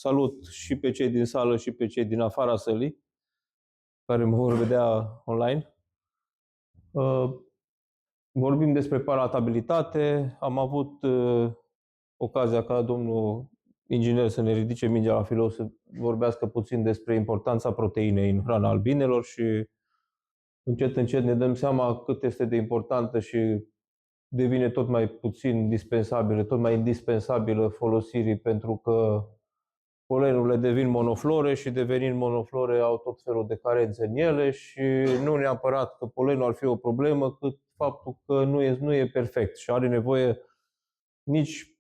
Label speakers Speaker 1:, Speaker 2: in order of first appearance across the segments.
Speaker 1: salut și pe cei din sală și pe cei din afara sălii, care mă vor vedea online. Vorbim despre palatabilitate. Am avut ocazia ca domnul inginer să ne ridice mingea la filou să vorbească puțin despre importanța proteinei în hrana albinelor și încet, încet ne dăm seama cât este de importantă și devine tot mai puțin dispensabilă, tot mai indispensabilă folosirii, pentru că polenurile devin monoflore și devenind monoflore au tot felul de carențe în ele și nu neapărat că polenul ar fi o problemă, cât faptul că nu e perfect și are nevoie, nici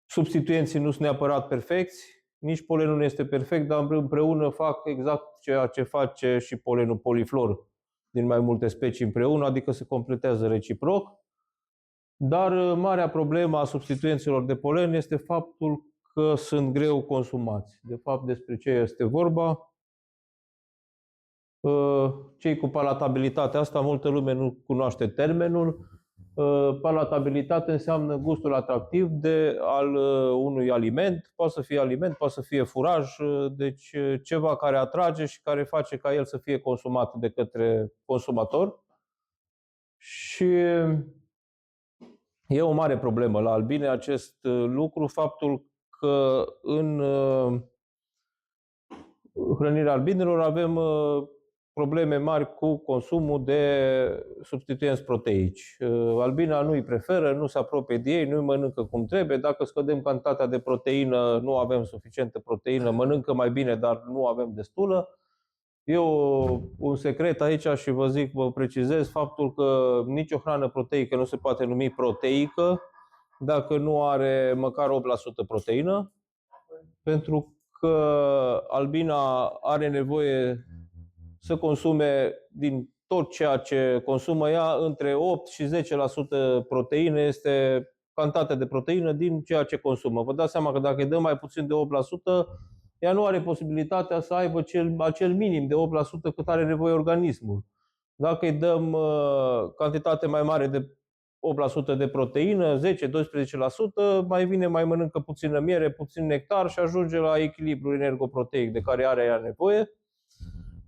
Speaker 1: substituenții nu sunt neapărat perfecți, nici polenul nu este perfect, dar împreună fac exact ceea ce face și polenul poliflor din mai multe specii împreună, adică se completează reciproc. Dar marea problemă a substituenților de polen este faptul că sunt greu consumați. De fapt, despre ce este vorba? Cei cu palatabilitatea asta, multă lume nu cunoaște termenul. Palatabilitate înseamnă gustul atractiv al unui aliment. Poate să fie furaj, deci ceva care atrage și care face ca el să fie consumat de către consumator. Și e o mare problemă la albine acest lucru, faptul că în hrănirea albinelor avem probleme mari cu consumul de substituenți proteici. Albina nu îi preferă, nu se apropie de ei, nu îi mănâncă cum trebuie. Dacă scădem cantitatea de proteină, nu avem suficientă proteină, mănâncă mai bine, dar nu avem destulă. E un secret aici și vă precizez faptul că nicio hrană proteică nu se poate numi proteică dacă nu are măcar 8% proteină, pentru că albina are nevoie să consume din tot ceea ce consumă ea, între 8 și 10% proteină este cantitatea de proteină din ceea ce consumă. Vă dați seama că dacă îi dăm mai puțin de 8%, ea nu are posibilitatea să aibă acel minim de 8% cât are nevoie organismul. Dacă îi dăm cantitate mai mare de 8% de proteină, 10-12%, mai mănâncă puțină miere, puțin nectar și ajunge la echilibru energoproteic de care are ea nevoie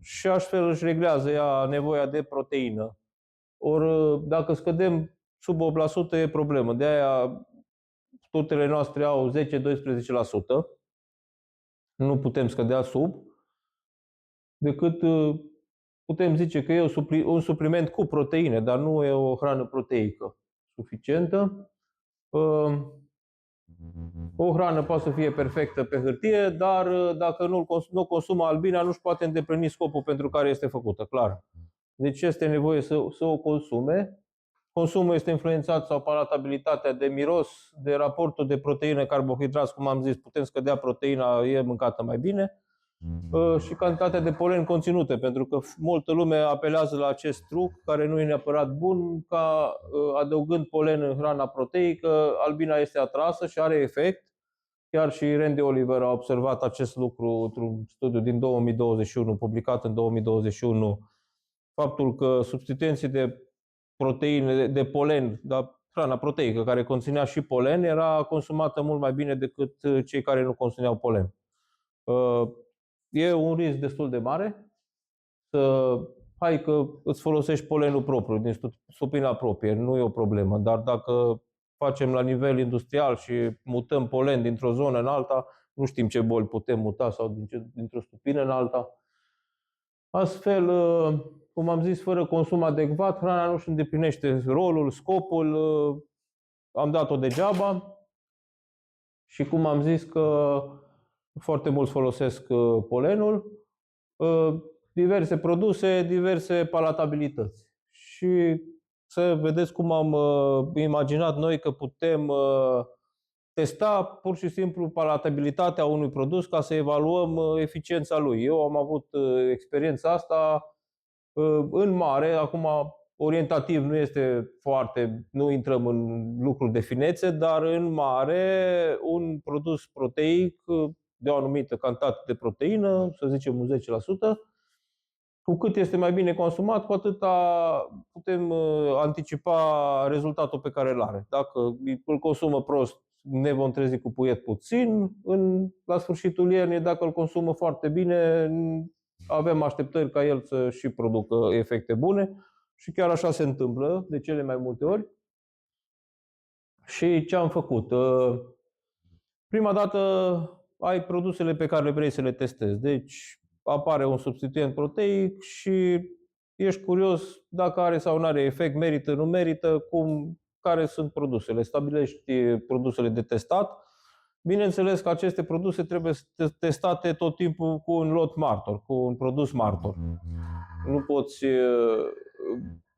Speaker 1: și astfel își reglează ea nevoia de proteină. Ori dacă scădem sub 8% e problemă. De aia totele noastre au 10-12%. Nu putem scădea sub, decât putem zice că e un supliment cu proteine, dar nu e o hrană proteică suficientă. O hrană poate să fie perfectă pe hârtie, dar dacă nu consumă albina, nu-și poate îndeplini scopul pentru care este făcută, clar. Deci este nevoie să o consume. Consumul este influențat sau palatabilitatea de miros, de raportul de proteină-carbohidrați, cum am zis, putem scădea proteina, e mâncată mai bine, și cantitatea de polen conținute, pentru că multă lume apelează la acest truc, care nu e neapărat bun, ca adăugând polen în hrana proteică, albina este atrasă și are efect. Chiar și Randy Oliver a observat acest lucru într-un studiu din 2021, publicat în 2021, faptul că substituenții de proteine, de polen, dar hrana proteică care conținea și polen, era consumată mult mai bine decât cei care nu conțineau polen. E un risc destul de mare hai că îți folosești polenul propriu, din supina proprie, nu e o problemă, dar dacă facem la nivel industrial și mutăm polen dintr-o zonă în alta, nu știm ce boli putem muta sau dintr-o stupină în alta. Astfel, cum am zis, fără consum adecvat, hrana nu-și îndeplinește rolul, scopul, am dat-o degeaba și cum am zis că foarte mulți folosesc polenul, diverse produse, diverse palatabilități. Și să vedeți cum am imaginat noi că putem testa pur și simplu palatabilitatea unui produs ca să evaluăm eficiența lui. Eu am avut experiența asta în mare, acum orientativ nu este foarte, nu intrăm în lucruri de finețe, dar în mare un produs proteic de o anumită cantitate de proteină, să zicem un 10%, cu cât este mai bine consumat, cu atât putem anticipa rezultatul pe care îl are. Dacă îl consumă prost, ne vom trezi cu puiet puțin. La sfârșitul iernii, dacă îl consumă foarte bine, avem așteptări ca el să și producă efecte bune și chiar așa se întâmplă de cele mai multe ori. Și ce am făcut? Prima dată ai produsele pe care vrei să le testezi. Deci apare un substituent proteic și ești curios dacă are sau nu are efect, merită, nu merită, care sunt produsele. Stabilești produsele de testat. Bineînțeles că aceste produse trebuie testate tot timpul cu un lot martor, cu un produs martor. Nu poți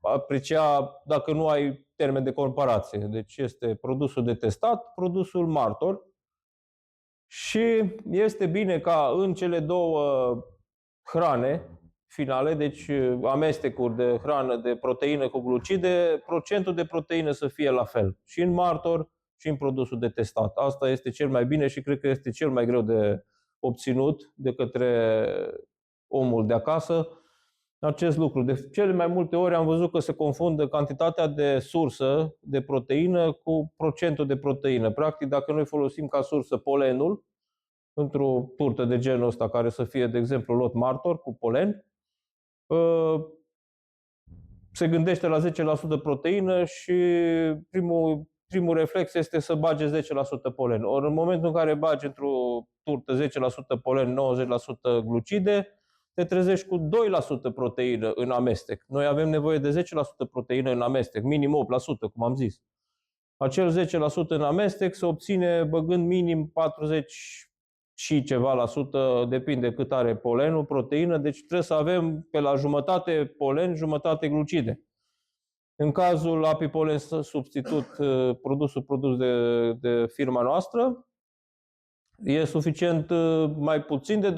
Speaker 1: aprecia dacă nu ai termen de comparație. Deci este produsul de testat, produsul martor. Și este bine ca în cele două hrane finale, deci amestecuri de hrană de proteină cu glucide, procentul de proteină să fie la fel. Și în martor și în produsul de testat. Asta este cel mai bine și cred că este cel mai greu de obținut de către omul de acasă. Acest lucru. De cele mai multe ori am văzut că se confundă cantitatea de sursă de proteină cu procentul de proteină. Practic, dacă noi folosim ca sursă polenul, într-o turtă de genul ăsta, care să fie, de exemplu, lot martor cu polen, se gândește la 10% proteină și primul reflex este să bage 10% polen. Ori în momentul în care bagi într-o turtă 10% polen, 90% glucide, te trezești cu 2% proteină în amestec. Noi avem nevoie de 10% proteină în amestec, minim 8%, cum am zis. Acel 10% în amestec se obține băgând minim 40 și ceva la sută, depinde cât are polenul, proteină, deci trebuie să avem pe la jumătate polen, jumătate glucide. În cazul Apipolen substitut, produsul produs de firma noastră, e suficient mai puțin de 20%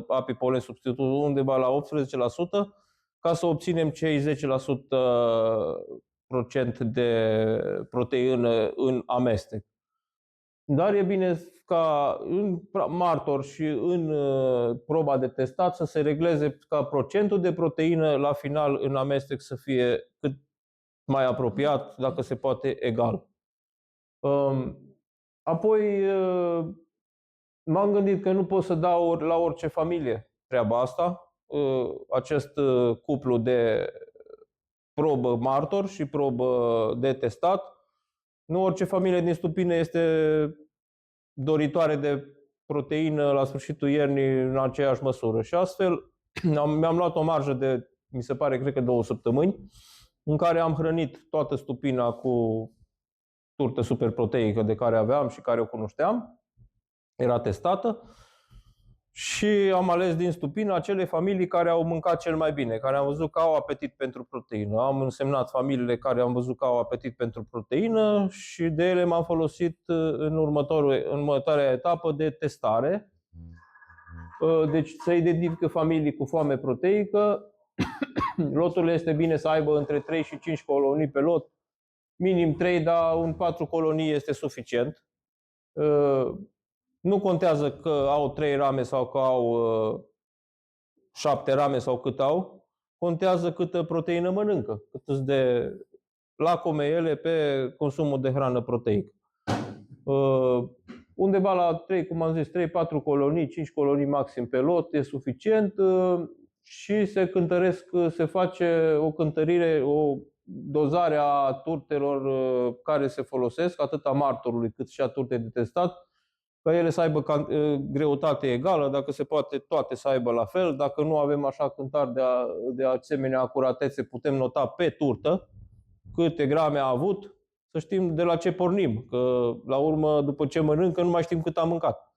Speaker 1: Apipolen substitut, undeva la 18%, ca să obținem cei 10% procent de proteină în amestec. Dar e bine ca în martor și în proba de testat să se regleze ca procentul de proteină la final în amestec să fie cât mai apropiat, dacă se poate, egal. Apoi m-am gândit că nu pot să dau la orice familie treaba asta, acest cuplu de probă martor și probă de testat. Nu orice familie din stupine este doritoare de proteină la sfârșitul iernii în aceeași măsură. Și astfel mi-am luat o marjă de, mi se pare, cred că 2 săptămâni, în care am hrănit toată stupina cu turtă superproteică de care aveam și care o cunoșteam. Era testată. Și am ales din stupină acele familii care au mâncat cel mai bine, care am văzut că au apetit pentru proteină. Am însemnat familiile care am văzut că au apetit pentru proteină și de ele m-am folosit în următoarea etapă de testare. Deci se identifică familii cu foame proteică. Loturile este bine să aibă între 3 și 5 colonii pe lot. Minim 3, dar un 4 colonii este suficient. Nu contează că au 3 rame sau că au 7 rame sau cât au. Contează câtă proteină mănâncă, cât sunt de lacome ele pe consumul de hrană proteică. Undeva la 3, cum am zis, 3-4 colonii, 5 colonii maxim pe lot e suficient și se face o cântărire, o dozare a turtelor care se folosesc, atât a martorului cât și a turtei de testat, ca ele să aibă greutate egală, dacă se poate toate să aibă la fel. Dacă nu avem așa cântari de asemenea acuratețe, putem nota pe turtă câte grame a avut, să știm de la ce pornim, că la urmă, după ce mănâncă, nu mai știm cât am mâncat.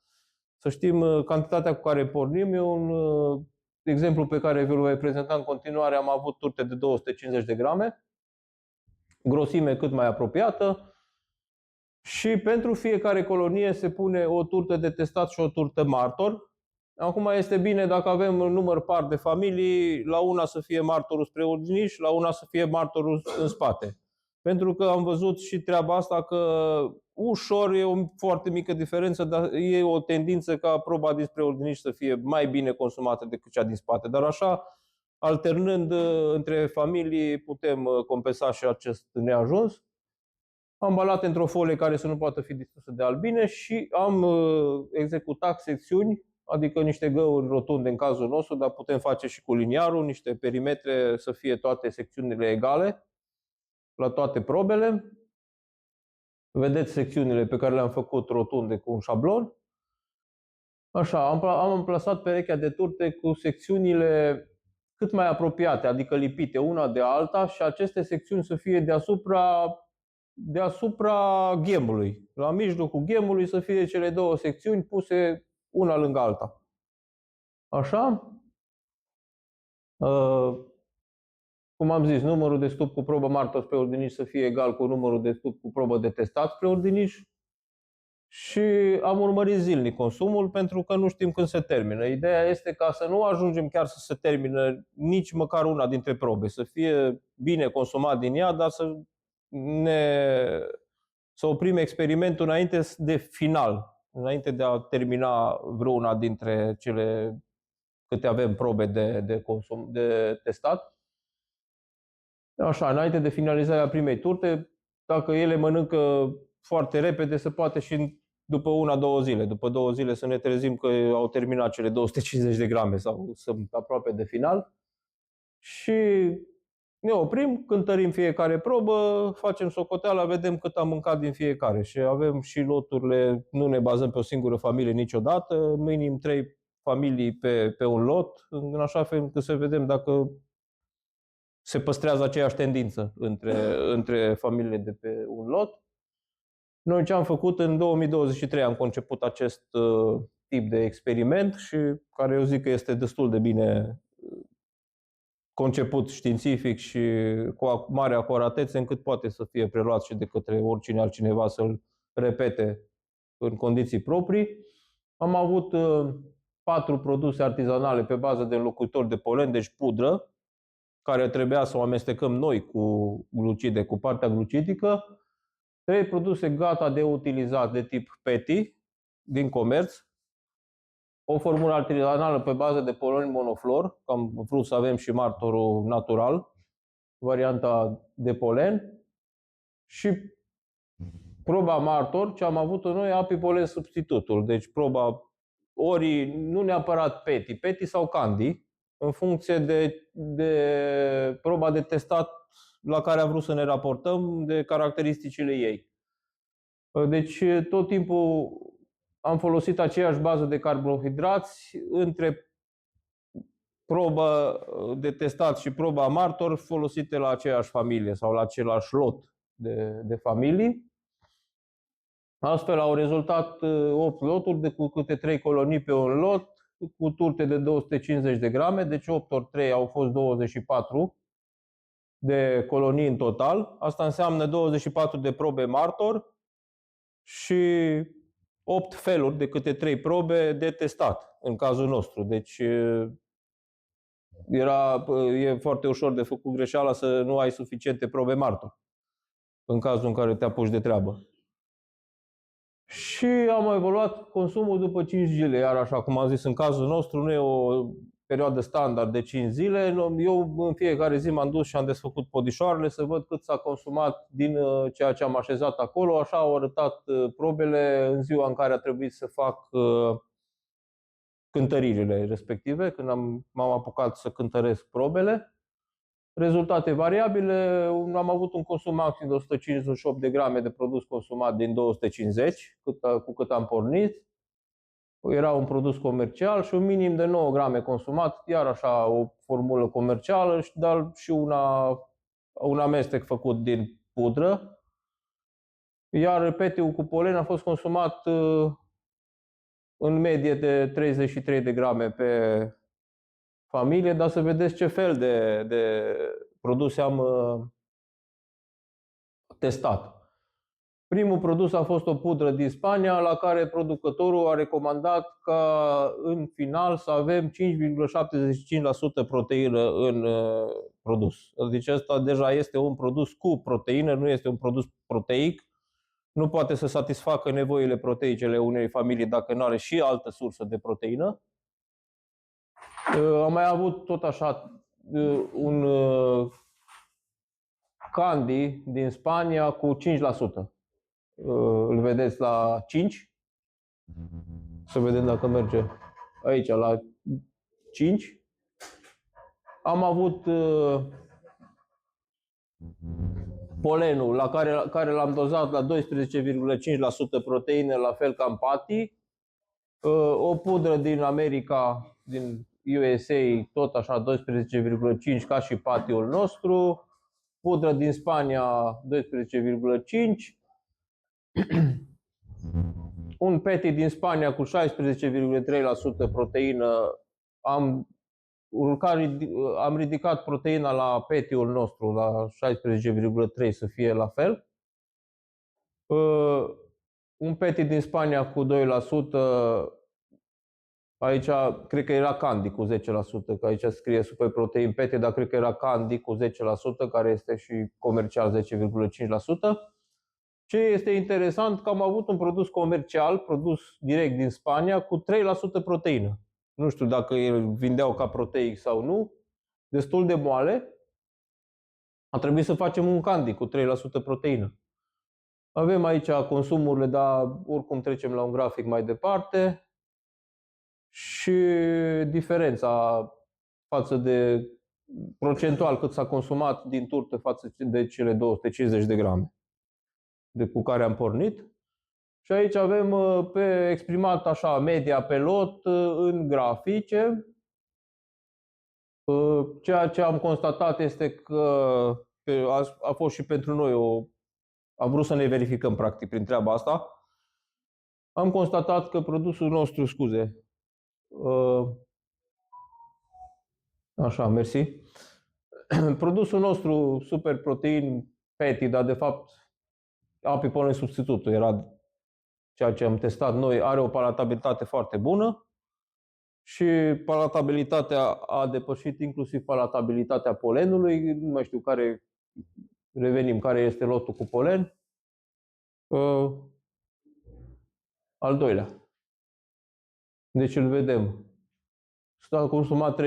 Speaker 1: Să știm cantitatea cu care pornim. E un exemplu pe care vi-l voi prezenta în continuare. Am avut turte de 250 de grame, grosime cât mai apropiată. Și pentru fiecare colonie se pune o turtă de testat și o turtă martor. Acum este bine dacă avem un număr par de familii, la una să fie martorul spre ordiniș, la una să fie martorul în spate. Pentru că am văzut și treaba asta că ușor e o foarte mică diferență, dar e o tendință ca proba dinspre ordiniș să fie mai bine consumată decât cea din spate. Dar așa, alternând între familii, putem compensa și acest neajuns. ambalate într-o folie care să nu poată fi distrusă de albine și am executat secțiuni, adică niște găuri rotunde în cazul nostru, dar putem face și cu liniarul, niște perimetre să fie toate secțiunile egale la toate probele. Vedeți secțiunile pe care le-am făcut rotunde cu un șablon. Așa, am amplasat perechea de turte cu secțiunile cât mai apropiate, adică lipite una de alta și aceste secțiuni să fie deasupra ghemului. La mijlocul ghemului să fie cele două secțiuni puse una lângă alta. Așa? Cum am zis, numărul de stup cu probă martor spre ordiniș să fie egal cu numărul de stup cu probă de testat spre ordiniș. Și am urmărit zilnic consumul pentru că nu știm când se termină. Ideea este ca să nu ajungem chiar să se termină nici măcar una dintre probe, să fie bine consumat din ea, dar să oprim experimentul înainte de final, înainte de a termina vreuna dintre cele câte avem probe de testat. Așa, înainte de finalizarea primei turte, dacă ele mănâncă foarte repede, se poate și după 1-2 zile. După 2 zile să ne trezim că au terminat cele 250 de grame sau sunt aproape de final. Și ne oprim, cântărim fiecare probă, facem socoteala, vedem cât am mâncat din fiecare. Și avem și loturile, nu ne bazăm pe o singură familie niciodată, minim 3 familii pe un lot, în așa fel încât să vedem dacă se păstrează aceeași tendință între familiile de pe un lot. Noi ce am făcut în 2023 am conceput acest tip de experiment și care eu zic că este destul de bine conceput științific și cu mare acuratețe încât poate să fie preluat și de către oricine altcineva să-l repete în condiții proprii. Am avut 4 produse artizanale pe bază de înlocuitori de polen, deci pudră, care trebuia să o amestecăm noi cu glucide, cu partea glucidică. 3 produse gata de utilizat de tip PETI din comerț. O formulă artizanală pe bază de polen monoflor, că am vrut să avem și martorul natural, varianta de polen. Și proba martor, ce am avut noi, apipolen substitutul. Deci proba ori nu neapărat PETI sau Candy, în funcție de proba de testat la care a vrut să ne raportăm, de caracteristicile ei. Deci tot timpul am folosit aceeași bază de carbohidrați între proba de testat și proba martor folosite la aceeași familie sau la același lot de familii. Astfel au rezultat 8 loturi de cu câte 3 colonii pe un lot, cu turte de 250 de grame, deci 8 ori 3 au fost 24 de colonii în total. Asta înseamnă 24 de probe martor și 8 feluri de câte 3 probe de testat, în cazul nostru. Deci e foarte ușor de făcut greșeala să nu ai suficiente probe martor, în cazul în care te apuci de treabă. Și am evaluat consumul după 5 zile, iar așa cum am zis, în cazul nostru nu e o perioadă standard de 5 zile. Eu în fiecare zi m-am dus și am desfăcut podișoarele să văd cât s-a consumat din ceea ce am așezat acolo. Așa au arătat probele în ziua în care a trebuit să fac cântăririle respective, când m-am apucat să cântăresc probele. Rezultate variabile, am avut un consum maxim de 158 de grame de produs consumat din 250, cu cât am pornit. Era un produs comercial și un minim de 9 grame consumat, iar așa o formulă comercială, dar și un amestec făcut din pudră. Iar PETI-ul cu polen a fost consumat în medie de 33 de grame pe familie, dar să vedeți ce fel de produse am testat. Primul produs a fost o pudră din Spania, la care producătorul a recomandat ca în final să avem 5,75% proteină în produs. Deci ăsta deja este un produs cu proteină, nu este un produs proteic. Nu poate să satisfacă nevoile proteice ale unei familii dacă nu are și altă sursă de proteină. Am mai avut tot așa un Candy din Spania cu 5%. Îl vedeți la 5. Să vedem dacă merge aici la 5. Am avut polenul la care l-am dozat la 12,5% proteine, la fel ca în patty. O pudră din America, din USA, tot așa 12,5 ca și patiul nostru. Pudră din Spania 12,5. Un patty din Spania cu 16,3% proteină. Am ridicat proteina la patty-ul nostru la 16,3 să fie la fel. Un patty din Spania cu 2%. Aici cred că era Candy cu 10%, că aici scrie Super Protein Patty, dar cred că era Candy cu 10%, care este și comercial 10,5%. Ce este interesant, că am avut un produs comercial, produs direct din Spania, cu 3% proteină. Nu știu dacă îl vindeau ca proteic sau nu, destul de moale. A trebuit să facem un candy cu 3% proteină. Avem aici consumurile, dar oricum trecem la un grafic mai departe. Și diferența față de procentual cât s-a consumat din turtă față de cele 250 de grame cu care am pornit. Și aici avem pe exprimat așa media pe lot în grafice. Ceea ce am constatat este că a fost și pentru noi am vrut să ne verificăm practic prin treaba asta. Am constatat că produsul nostru, așa, mersi. Produsul nostru Super Protein Patty, dar de fapt apipolen substitutul era ceea ce am testat noi, are o palatabilitate foarte bună și palatabilitatea a depășit inclusiv palatabilitatea polenului. Nu mai știu care este lotul cu polen. Al doilea. Deci îl vedem. S-a consumat 33%,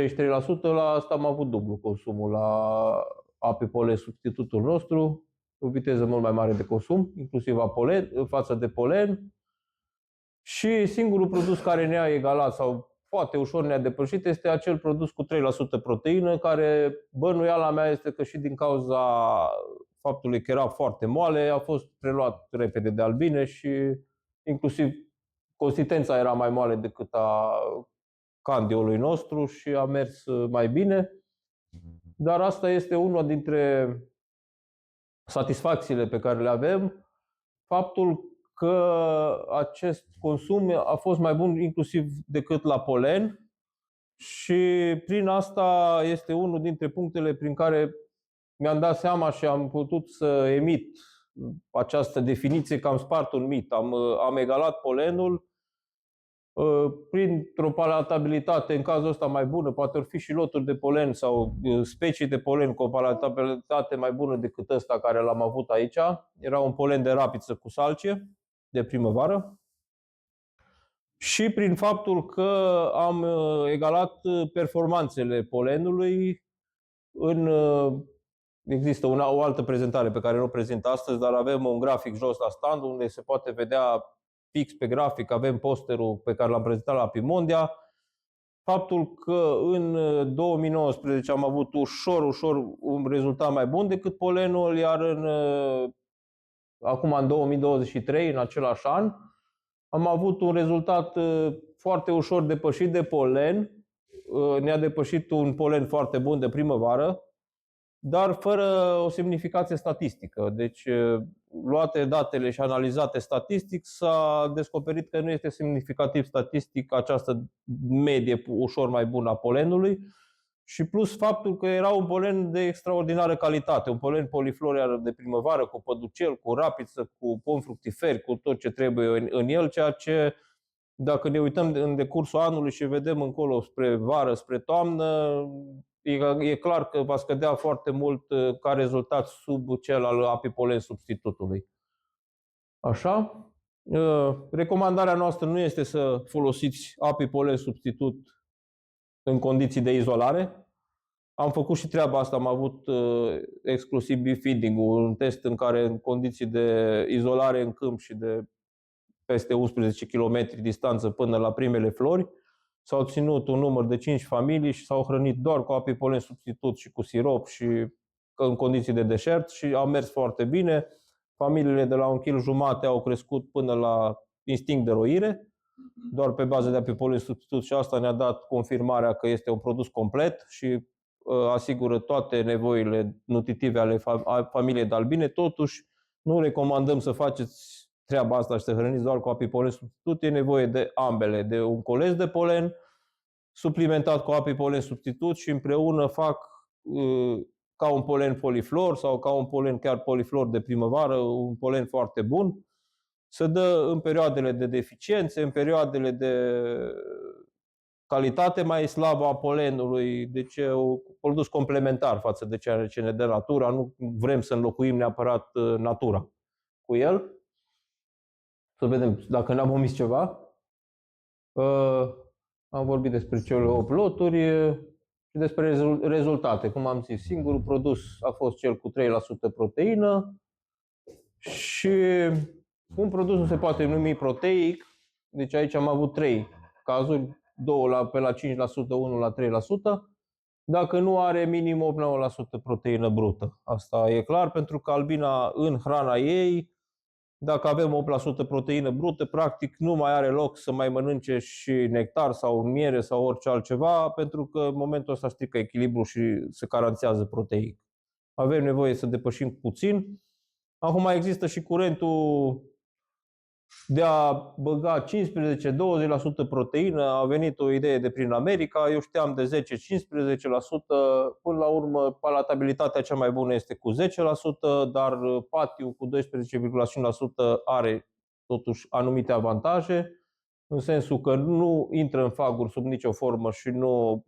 Speaker 1: la asta am avut dublu consumul la apipolen substitutul nostru, o viteză mult mai mare de consum, inclusiv față de polen. Și singurul produs care ne-a egalat sau poate ușor ne-a depășit este acel produs cu 3% proteină, care bănuiala mea este că și din cauza faptului că era foarte moale, a fost preluat repede de albine și inclusiv consistența era mai moale decât a candiului nostru și a mers mai bine. Dar asta este una dintre satisfacțiile pe care le avem, faptul că acest consum a fost mai bun inclusiv decât la polen și prin asta este unul dintre punctele prin care mi-am dat seama și am putut să emit această definiție că am spart un mit. Am egalat polenul printr-o palatabilitate în cazul ăsta mai bună, poate ar fi și loturi de polen sau specii de polen cu o palatabilitate mai bună decât ăsta care l-am avut aici. Era un polen de rapiță cu salcie de primăvară. Și prin faptul că am egalat performanțele polenului există o altă prezentare pe care nu o prezint astăzi, dar avem un grafic jos la stand unde se poate vedea fix pe grafic, avem posterul pe care l-am prezentat la Apimondia. Faptul că în 2019 am avut ușor un rezultat mai bun decât polenul, iar acum în 2023, în același an, am avut un rezultat foarte ușor depășit de polen. Ne-a depășit un polen foarte bun de primăvară, dar fără o semnificație statistică. Deci, luate datele și analizate statistic, s-a descoperit că nu este semnificativ statistic această medie ușor mai bună a polenului și plus faptul că era un polen de extraordinară calitate, un polen polifloriar de primăvară, cu păducel, cu rapiță, cu pom fructiferi, cu tot ce trebuie în el, ceea ce, dacă ne uităm în decursul anului și vedem încolo spre vară, spre toamnă, e clar că va scădea foarte mult ca rezultat sub cel al apipolen substitutului. Așa? Recomandarea noastră nu este să folosiți apipolen substitut în condiții de izolare. Am făcut și treaba asta, am avut exclusiv beef feeding-ul, un test în care în condiții de izolare în câmp și de peste 11 km distanță până la primele flori, s-au ținut un număr de 5 familii și s-au hrănit doar cu apipolen substitut și cu sirop și în condiții de deșert și au mers foarte bine. Familiile de la 1,5 kg au crescut până la instinct de roire, doar pe bază de apipolen substitut, și asta ne-a dat confirmarea că este un produs complet și asigură toate nevoile nutritive ale familiei de albine. Totuși, nu recomandăm să faceți treaba asta și să hrăniți doar cu apipolen substitut. E nevoie de ambele, de un coles de polen suplimentat cu apipolen substitut și împreună fac ca un polen foliflor sau ca un polen chiar poliflor de primăvară, un polen foarte bun. Se dă în perioadele de deficiențe, în perioadele de calitate mai slabă a polenului, deci e un produs complementar față de ceea ce ne dă natura. Nu vrem să înlocuim neapărat natura cu el. Să vedem dacă n-am omis ceva. Am vorbit despre cele 8 loturi și despre rezultate. Cum am zis, singurul produs a fost cel cu 3% proteină și un produs nu se poate numi proteic. Deci aici am avut 3 cazuri, 2 pe la 5%, 1 la 3%, dacă nu are minim 8-9% proteină brută. Asta e clar, pentru că albina în hrana ei, dacă avem 8% proteină brută, practic nu mai are loc să mai mănânce și nectar sau miere sau orice altceva, pentru că în momentul ăsta strică echilibrul și se caranțează proteic. Avem nevoie să depășim puțin. Acum există și curentul de a băga 15-20% proteină. A venit o idee de prin America, eu știam de 10-15%, până la urmă palatabilitatea cea mai bună este cu 10%, dar patiu cu 12,5% are totuși anumite avantaje, în sensul că nu intră în faguri sub nicio formă și nu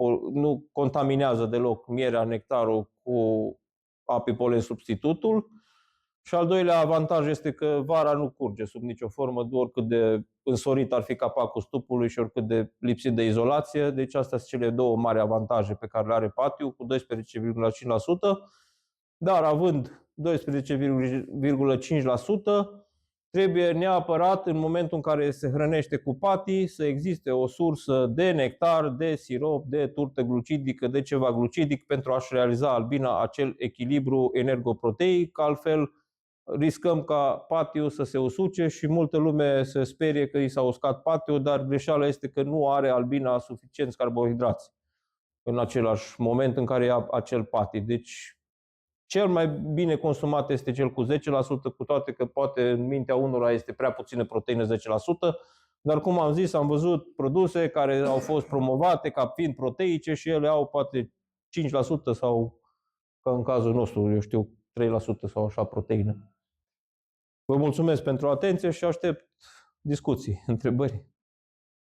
Speaker 1: contaminează deloc mierea, nectarul cu apipolen substitutul. Și al doilea avantaj este că vara nu curge sub nicio formă, oricât de însorit ar fi capacul stupului și oricât de lipsit de izolație. Deci astea sunt cele două mari avantaje pe care le are patiu, cu 12,5%, dar având 12,5%, trebuie neapărat, în momentul în care se hrănește cu patii, să existe o sursă de nectar, de sirop, de turtă glucidică, de ceva glucidic pentru a-și realiza albina acel echilibru energoproteic. Altfel riscăm ca patiu să se usuce și multă lume se sperie că i s-a uscat patiu, dar greșeala este că nu are albina suficienți carbohidrați în același moment în care ia acel patii. Deci cel mai bine consumat este cel cu 10%, cu toate că poate în mintea unora este prea puțină proteină 10%, dar cum am zis, am văzut produse care au fost promovate ca fiind proteice și ele au poate 5% sau, ca în cazul nostru, eu știu, 3% sau așa proteină. Vă mulțumesc pentru atenție și aștept discuții, întrebări.